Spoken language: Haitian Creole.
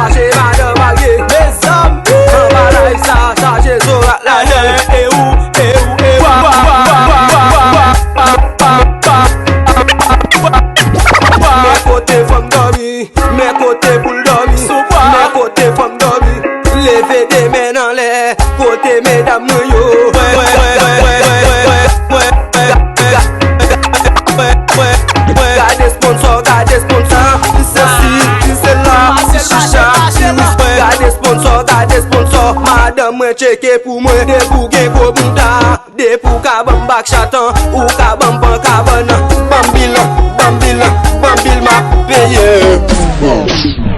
chache madame bagye. Mes amis, an balay sa, chache sorat la den. E ou, Mè kote fòm dormi, mè kote pou l'dormi, mè kote fòm dormi. Leve de men an lè, kote mesdames nou yo. Gade sponsor, se si, se la, si chicha. Gade sponsor, madame mwen cheke pou mwen. De pou gen ko bunta, de pou ka bam bak chatan, ou ka bam pan ka banan. Bambil ma peye.